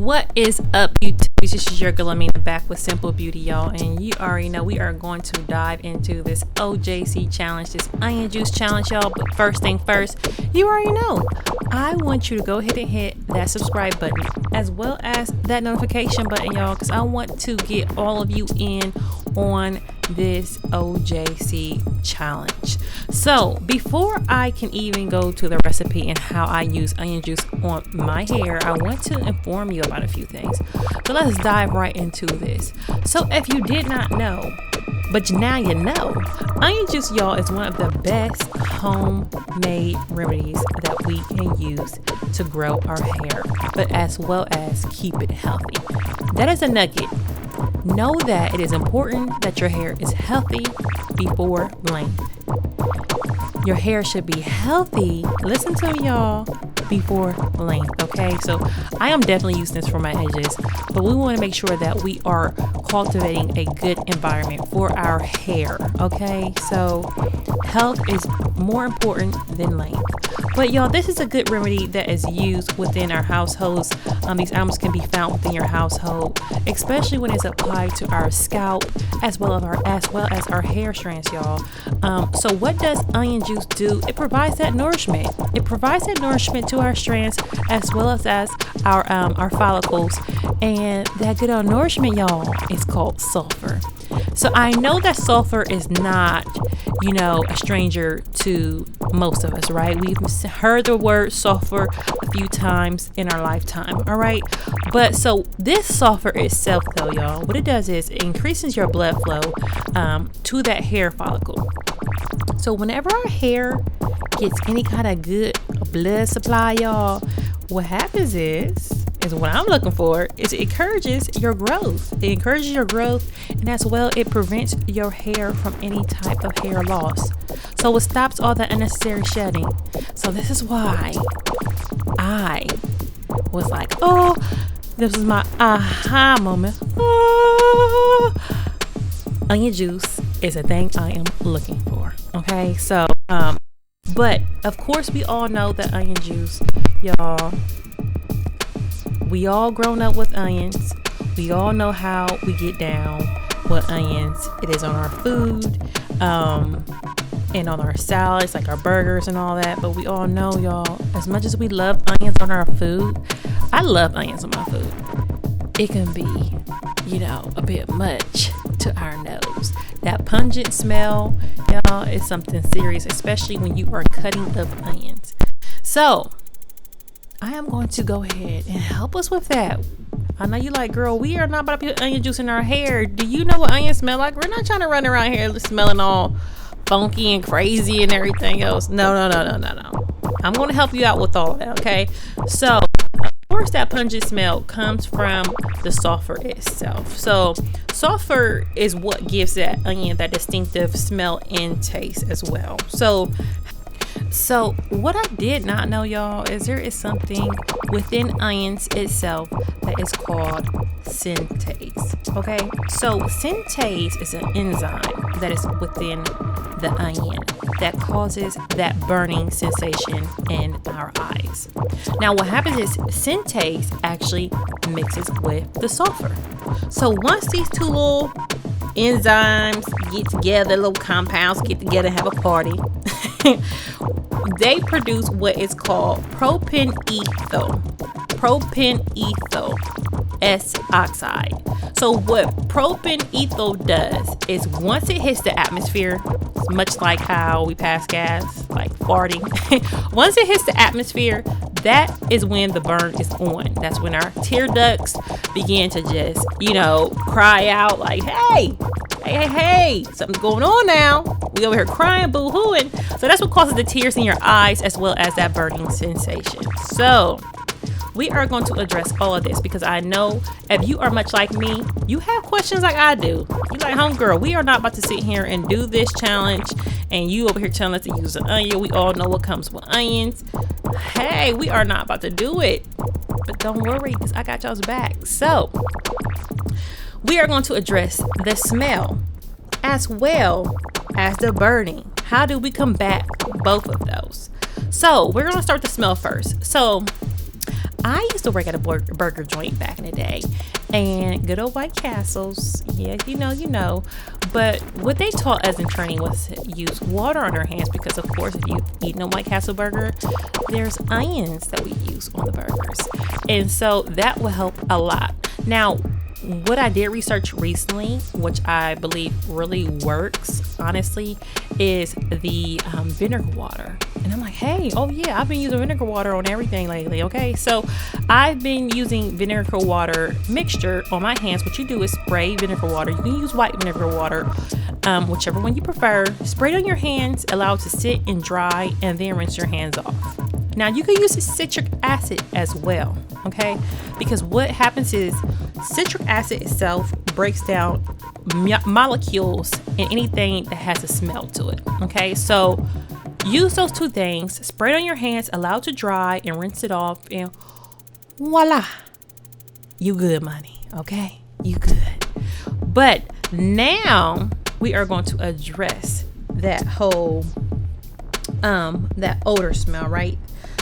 What is up, YouTube? This is your girl Amina back with Simple Beauty, y'all, and you already know we are going to dive into this OJC challenge, this onion juice challenge, y'all. But first thing first, you already know I want you to go ahead and hit that subscribe button as well as that notification button, y'all, because I want to get all of you in on this OJC challenge. So before I can even go to the recipe and how I use onion juice on my hair, I want to inform you about a few things. So let's dive right into this. So if you did not know, but now you know, onion juice, y'all, is one of the best homemade remedies that we can use to grow our hair, but as well as keep it healthy. That is a nugget. Know that it is important that your hair is healthy before length. Your hair should be healthy, listen to me, y'all, before length. Okay, so I am definitely using this for my edges, but we want to make sure that we are cultivating a good environment for our hair. Okay, so health is more important than length. But y'all, this is a good remedy that is used within our households. These items can be found within your household, especially when it's applied to our scalp as well as our hair strands, y'all. So what does onion juice do? It provides that nourishment. It provides that nourishment to our strands as well as our follicles, and that good old nourishment, y'all, is called sulfur. So I know that sulfur is not, a stranger to most of us, right? We've heard the word sulfur a few times in our lifetime, all right? But so this sulfur itself, though, y'all, what it does is it increases your blood flow to that hair follicle. So whenever our hair gets any kind of good blood supply, y'all, what happens is what I'm looking for is it encourages your growth. It encourages your growth, and as well, it prevents your hair from any type of hair loss. So it stops all that unnecessary shedding. So this is why I was like, oh, this is my aha moment. Oh, onion juice is a thing I am looking for. Okay, so but of course we all know that onion juice, y'all, we all grown up with onions. We all know how we get down with onions. It is on our food and on our salads, like our burgers and all that. But we all know, y'all, as much as we love onions on our food, I love onions on my food, it can be, a bit much to our nose. That pungent smell, y'all, is something serious, especially when you are cutting up onions. So I am going to go ahead and help us with that. I know you like, girl, we are not about to put onion juice in our hair. Do you know what onions smell like? We're not trying to run around here smelling all funky and crazy and everything else. No. I'm going to help you out with all of that, okay? So, of course, that pungent smell comes from the sulfur itself. So, sulfur is what gives that onion that distinctive smell and taste as well. So what I did not know, y'all, is there is something within onions itself that is called synthase. Okay, so synthase is an enzyme that is within the onion that causes that burning sensation in our eyes. Now what happens is synthase actually mixes with the sulfur. So once these two little enzymes get together, little compounds get together, have a party, they produce what is called propanethyl S oxide. So what propanethyl does is once it hits the atmosphere, it's much like how we pass gas, like farting. Once it hits the atmosphere, that is when the burn is on. That's when our tear ducts begin to just, cry out like, hey, something's going on now. We over here crying, boo-hooing. So that's what causes the tears in your eyes as well as that burning sensation. So we are going to address all of this because I know if you are much like me, you have questions like I do. You're like, homegirl, we are not about to sit here and do this challenge and you over here telling us to use an onion. We all know what comes with onions. Hey, we are not about to do it. But don't worry, because I got y'all's back. So we are going to address the smell as well as the burning. How do we combat both of those? So we're going to start with the smell first. So I used to work at a burger joint back in the day, and good old White Castles, yeah, you know. But what they taught us in training was to use water on our hands because, of course, if you've eaten a White Castle burger, there's onions that we use on the burgers, and so that will help a lot. Now, what I did research recently, which I believe really works, honestly, is the vinegar water. And I'm like, hey, oh yeah, I've been using vinegar water on everything lately, okay? So I've been using vinegar water mixture on my hands. What you do is spray vinegar water. You can use white vinegar water, whichever one you prefer. Spray it on your hands, allow it to sit and dry, and then rinse your hands off. Now, you can use citric acid as well, okay? Because what happens is citric acid itself breaks down molecules in anything that has a smell to it, okay? So use those two things, spray it on your hands, allow it to dry, and rinse it off, and voila, you good, money, okay? You good. But now we are going to address that whole that odor smell, right?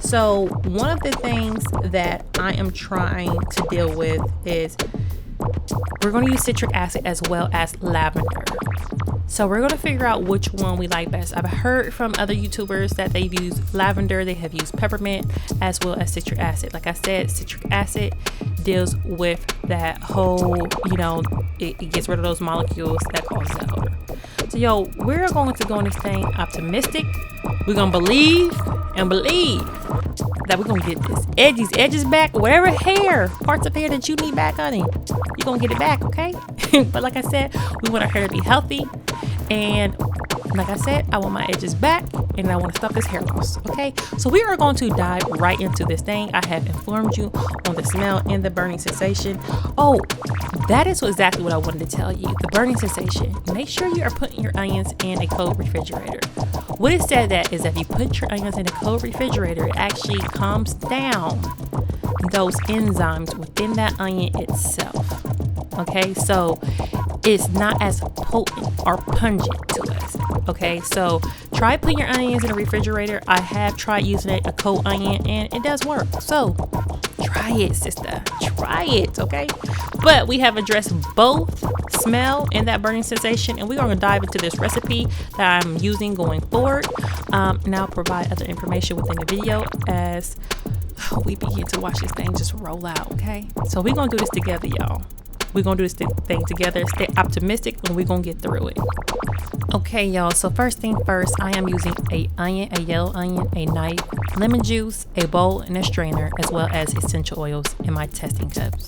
So one of the things that I am trying to deal with is we're going to use citric acid as well as lavender. So we're going to figure out which one we like best. I've heard from other YouTubers that they've used lavender, they have used peppermint, as well as citric acid. Like I said, citric acid deals with that whole, it gets rid of those molecules that cause that odor. So we're going to go on this thing optimistic. We're going to believe that we're going to get these edges back, whatever parts of hair that you need back, honey, you're going to get it back, okay? But like I said, we want our hair to be healthy. And like I said, I want my edges back and I want to stop this hair loss, okay? So we are going to dive right into this thing. I have informed you on the smell and the burning sensation. Oh, that is exactly what I wanted to tell you. The burning sensation. Make sure you are putting your onions in a cold refrigerator. What it said that is if you put your onions in a cold refrigerator, it actually calms down those enzymes within that onion itself. Okay, so it's not as potent or pungent to us. Okay, so try putting your onions in a refrigerator. I have tried using a cold onion and it does work. So try it, sister. Try it, okay? But we have addressed both smell and that burning sensation, and we're going to dive into this recipe that I'm using going forward. And I'll provide other information within the video as we begin to watch this thing just roll out, okay? So we're going to do this together, y'all. We're going to do this thing together. Stay optimistic and we're going to get through it. Okay, y'all. So first thing first, I am using a yellow onion, a knife, lemon juice, a bowl, and a strainer, as well as essential oils in my testing cups.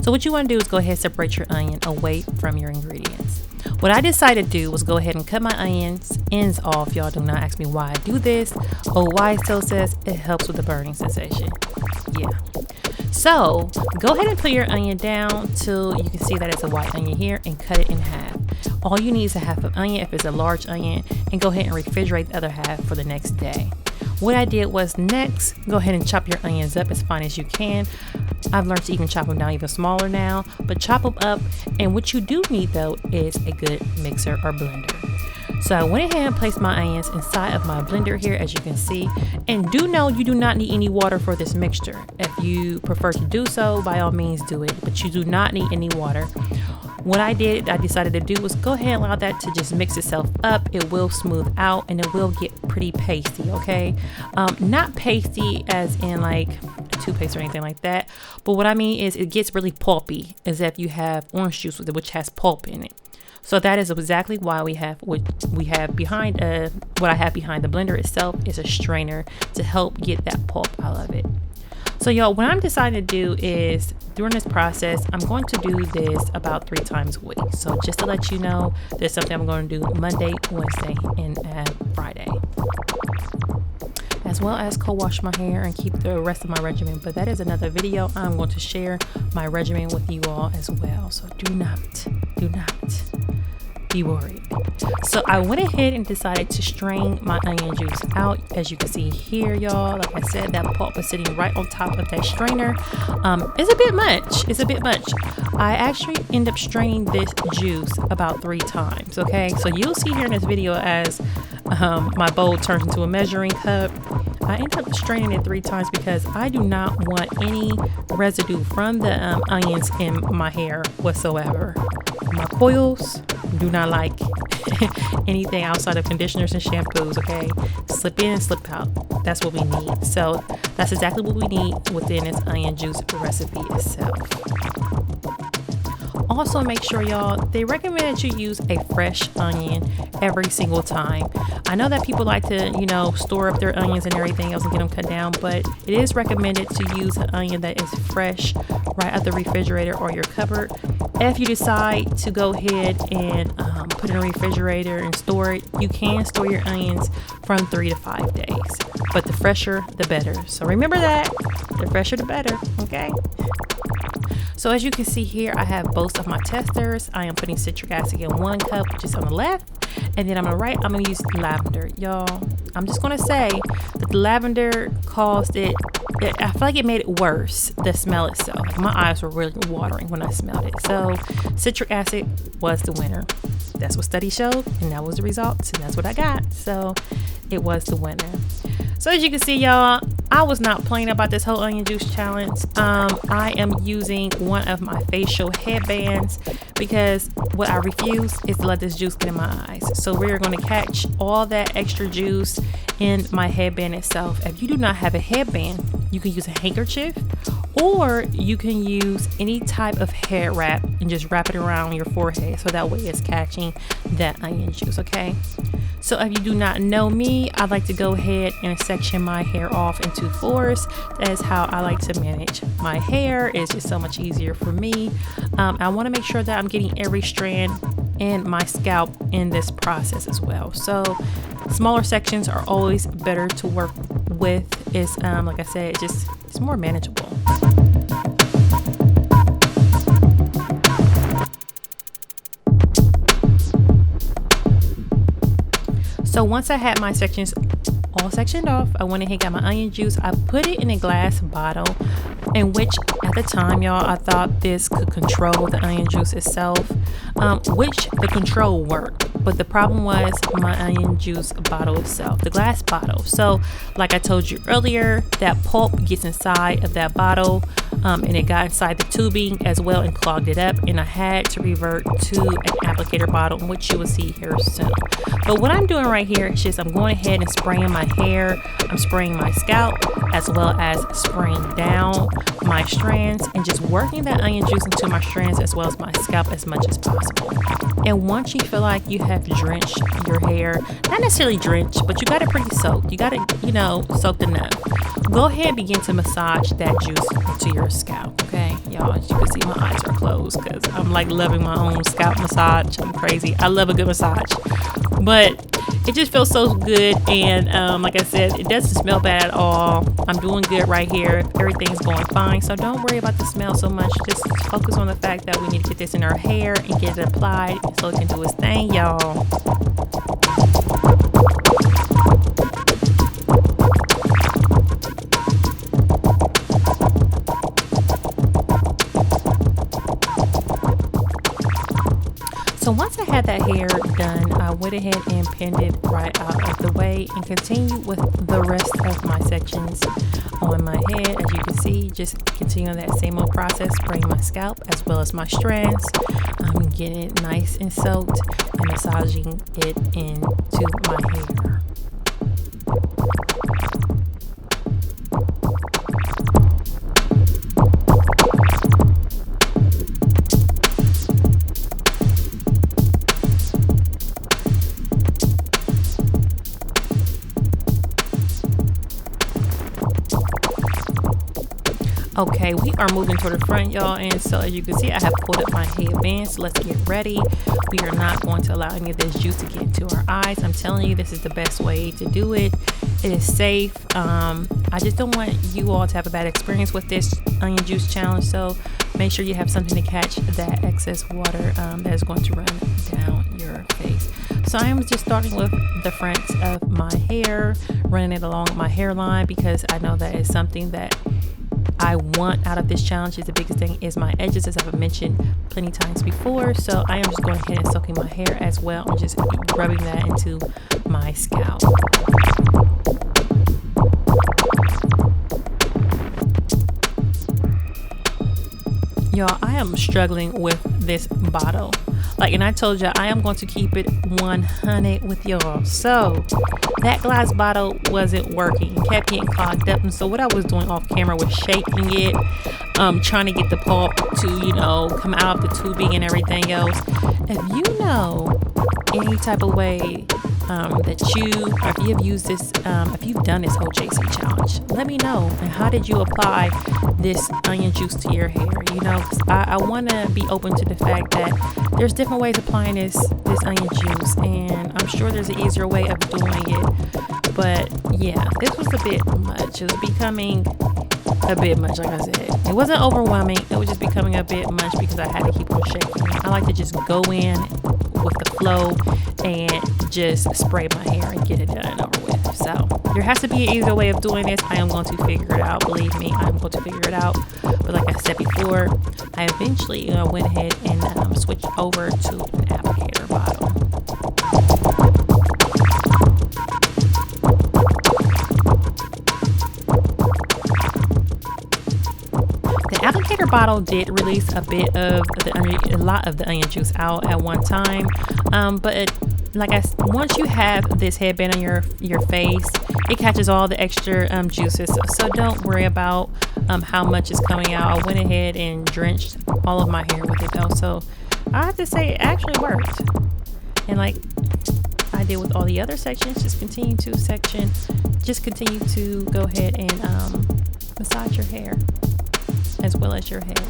So what you want to do is go ahead and separate your onion away from your ingredients. What I decided to do was go ahead and cut my onions ends off. Y'all do not ask me why I do this or why it still says it helps with the burning sensation. Yeah. So go ahead and put your onion down till you can see that it's a white onion here and cut it in half. All you need is a half of onion if it's a large onion, and go ahead and refrigerate the other half for the next day. What I did was next, go ahead and chop your onions up as fine as you can. I've learned to even chop them down even smaller now, but chop them up. And what you do need though is a good mixer or blender. So I went ahead and placed my onions inside of my blender here, as you can see. And do know you do not need any water for this mixture. If you prefer to do so, by all means do it, but you do not need any water. What I decided to do was go ahead and allow that to just mix itself up. It will smooth out and it will get pretty pasty, okay? Not pasty as in like toothpaste or anything like that, but what I mean is it gets really pulpy, as if you have orange juice with it, which has pulp in it. So that is exactly why we have what I have behind the blender itself is a strainer to help get that pulp out of it. So y'all, what I'm deciding to do is during this process, I'm going to do this about 3 times a week. So just to let you know, there's something I'm going to do Monday, Wednesday, and Friday. As well as co-wash my hair and keep the rest of my regimen. But that is another video. I'm going to share my regimen with you all as well. So do not be worried. So I went ahead and decided to strain my onion juice out. As you can see here, y'all, like I said, that pulp is sitting right on top of that strainer. It's a bit much. I actually end up straining this juice about 3 times, okay? So you'll see here in this video as my bowl turns into a measuring cup. I ended up straining it 3 times because I do not want any residue from the onions in my hair whatsoever. My coils do not like anything outside of conditioners and shampoos, okay? Slip in and slip out. That's what we need. So that's exactly what we need within this onion juice recipe itself. Also, make sure, y'all, they recommend that you use a fresh onion every single time. I know that people like to, you know, store up their onions and everything else and get them cut down, but it is recommended to use an onion that is fresh right out the refrigerator or your cupboard. If you decide to go ahead and put it in a refrigerator and store it, you can store your onions from 3 to 5 days, but the fresher the better. So remember that, the fresher the better, okay? So as you can see here, I have both of my testers. I am putting citric acid in 1 cup, which is on the left, and then on the right, I'm gonna use lavender. Y'all, I'm just gonna say that the lavender caused it, I feel like it made it worse, the smell itself. My eyes were really watering when I smelled it. So citric acid was the winner. That's what studies showed, and that was the results, and that's what I got. So it was the winner. So as you can see, y'all, I was not playing about this whole onion juice challenge. I am using one of my facial headbands because what I refuse is to let this juice get in my eyes. So we're going to catch all that extra juice in my headband itself. If you do not have a headband, you can use a handkerchief, or you can use any type of hair wrap and just wrap it around your forehead so that way it's catching that onion juice, okay? So if you do not know me, I like to go ahead and section my hair off into 4s. That is how I like to manage my hair. It's just so much easier for me. I want to make sure that I'm getting every strand in my scalp in this process as well. So smaller sections are always better to work with. It's like I said, it's more manageable. So once I had my sections all sectioned off, I went ahead and got my onion juice. I put it in a glass bottle, in which at the time, y'all, I thought this could control the onion juice itself, which the control worked. But the problem was my onion juice bottle itself, the glass bottle. So like I told you earlier, that pulp gets inside of that bottle, and it got inside the tubing as well and clogged it up, and I had to revert to an applicator bottle, which you will see here soon. But what I'm doing right here is just I'm going ahead and spraying my hair, I'm spraying my scalp, as well as spraying down my strands and just working that onion juice into my strands as well as my scalp as much as possible. And once you feel like you have drenched your hair, not necessarily drenched, but you got it pretty soaked, you got it, you know, soaked enough, go ahead and begin to massage that juice into your scalp, okay? Y'all, as you can see, my eyes are closed because I'm like loving my own scalp massage. I'm crazy. I love a good massage, but it just feels so good. And like I said, it doesn't smell bad at all. I'm doing good right here. Everything's going fine. So don't worry about the smell so much. Just focus on the fact that we need to get this in our hair and get it applied so it can do its thing, y'all. So once I had that hair done, I went ahead and pinned it right out of the way and continued with the rest of my sections on my head. As you can see, just continuing that same old process, spraying my scalp as well as my strands. I'm getting it nice and soaked and massaging it into my hair. Okay, we are moving toward the front, y'all, and so as you can see, I have pulled up my headband, so let's get ready. We are not going to allow any of this juice to get into our eyes. I'm telling you, this is the best way to do it. It is safe. I just don't want you all to have a bad experience with this onion juice challenge, so make sure you have something to catch that excess water that is going to run down your face. So I am just starting with the fronts of my hair, running it along my hairline, because I know that is something that I want out of this challenge. Is the biggest thing is my edges, as I've mentioned plenty times before. So I am just going ahead and soaking my hair as well and just rubbing that into my scalp. Y'all, I am struggling with this bottle. Like, and I told y'all I am going to keep it 100 with y'all. So that glass bottle wasn't working. It kept getting clogged up. And so what I was doing off camera was shaking it, trying to get the pulp to, you know, come out of the tubing and everything else. If you know any type of way that you, or if you have used this, if you've done this OJC challenge, let me know. And how did you apply this onion juice to your hair? You know, 'cause I want to be open to the fact that there's different ways of applying this onion juice, and I'm sure there's an easier way of doing it. But yeah, this was a bit much. It was becoming a bit much. Like I said, it wasn't overwhelming. It was just becoming a bit much because I had to keep on shaking. I like to just go in with the flow and just spray my hair and get it done and over with. So there has to be an easier way of doing this. I am going to figure it out. Believe me, I'm going to figure it out. But like I said before, I eventually went ahead and switched over to an applicator bottle. The applicator bottle did release a lot of the onion juice out at one time, but once you have this headband on your face, it catches all the extra juices. So don't worry about how much is coming out. I went ahead and drenched all of my hair with it though, so I have to say it actually worked. And like I did with all the other sections, just continue to go ahead and massage your hair as well as your head.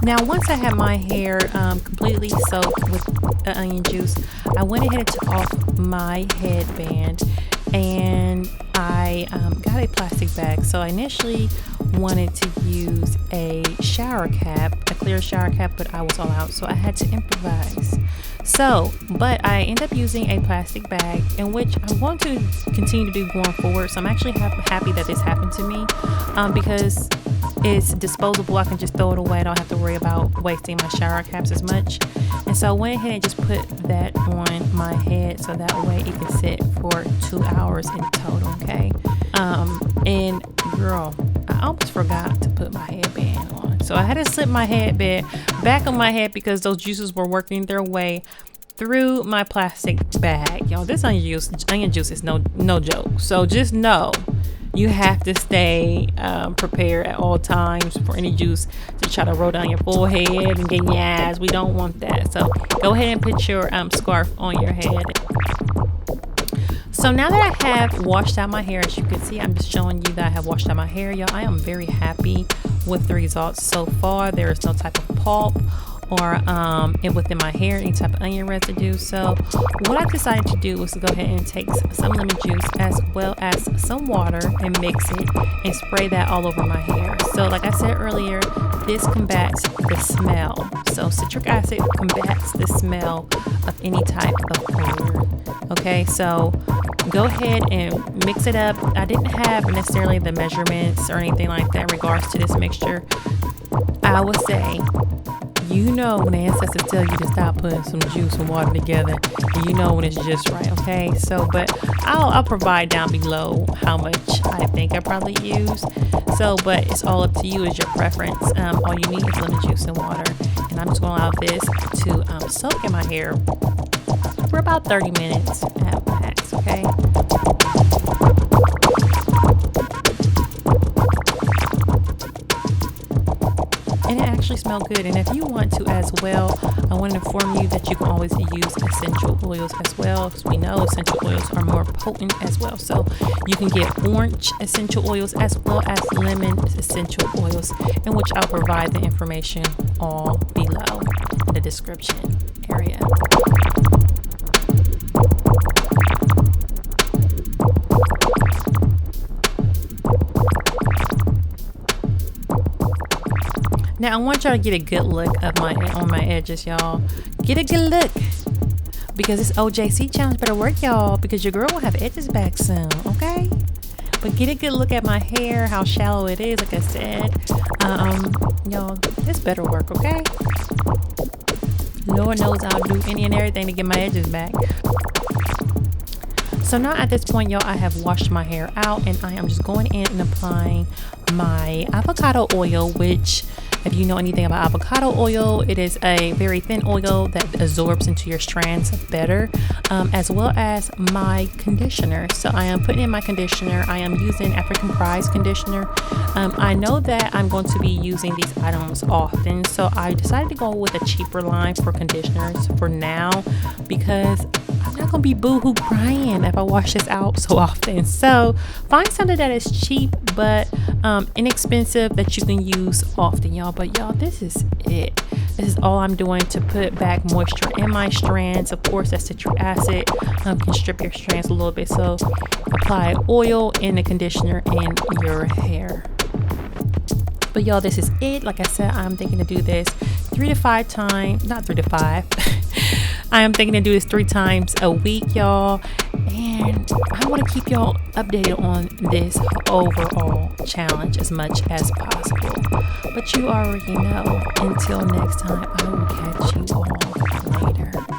Now, once I had my hair completely soaked with the onion juice, I went ahead and took off my headband, and I got a plastic bag. So I initially wanted to use a shower cap, a clear shower cap, but I was all out, so I had to improvise. But I ended up using a plastic bag, in which I'm going to continue to do going forward. So I'm actually happy that this happened to me, because it's disposable. I can just throw it away. I don't have to worry about wasting my shower caps as much. And so I went ahead and just put that on my head, so that way it can sit for 2 hours in total, okay? And girl, I almost forgot to put my headband on. So I had to slip my headband back on my head because those juices were working their way through my plastic bag. Y'all, this onion juice is no joke. So just know you have to stay prepared at all times for any juice to try to roll down your forehead and get your eyes. We don't want that. So go ahead and put your scarf on your head. So now that I have washed out my hair, as you can see, I'm just showing you that I have washed out my hair, y'all. I am very happy with the results so far. There is no type of pulp or within my hair, any type of onion residue. So what I decided to do was to go ahead and take some lemon juice as well as some water and mix it and spray that all over my hair. So like I said earlier, this combats the smell. So citric acid combats the smell of any type of odor. Okay, so go ahead and mix it up. I didn't have necessarily the measurements or anything like that in regards to this mixture. I would say, you know when the ancestors tell you to stop putting some juice and water together, and you know when it's just right, okay? So, but I'll provide down below how much I think I probably use. So, but it's all up to you, as your preference. All you need is lemon juice and water, and I'm just going to allow this to soak in my hair for about 30 minutes at max, okay? And it actually smells good. And if you want to as well, I want to inform you that you can always use essential oils as well, because we know essential oils are more potent as well. So you can get orange essential oils as well as lemon essential oils, in which I'll provide the information all below in the description area. Now I want y'all to get a good look of on my edges, y'all. Get a good look, because this OJC challenge better work, y'all, because your girl will have edges back soon, okay? But get a good look at my hair, how shallow it is. Like I said, y'all, this better work, okay? Lord knows I'll do any and everything to get my edges back. So now at this point, y'all, I have washed my hair out and I am just going in and applying my avocado oil, which if you know anything about avocado oil, it is a very thin oil that absorbs into your strands better, as well as my conditioner. So I am putting in my conditioner. I am using African Prize conditioner. I know that I'm going to be using these items often, so I decided to go with a cheaper line for conditioners for now, because I'm not gonna be boohoo crying if I wash this out so often. So find something that is cheap but inexpensive that you can use often, y'all. But y'all, this is it. This is all I'm doing to put back moisture in my strands. Of course, that citric acid can strip your strands a little bit. So apply oil and the conditioner in your hair. But y'all, this is it. Like I said, I'm thinking to do this 3 to 5 times, not 3 to 5. I am thinking to do this 3 times a week, y'all. And I want to keep y'all updated on this overall challenge as much as possible. But you already know, until next time, I will catch you all later.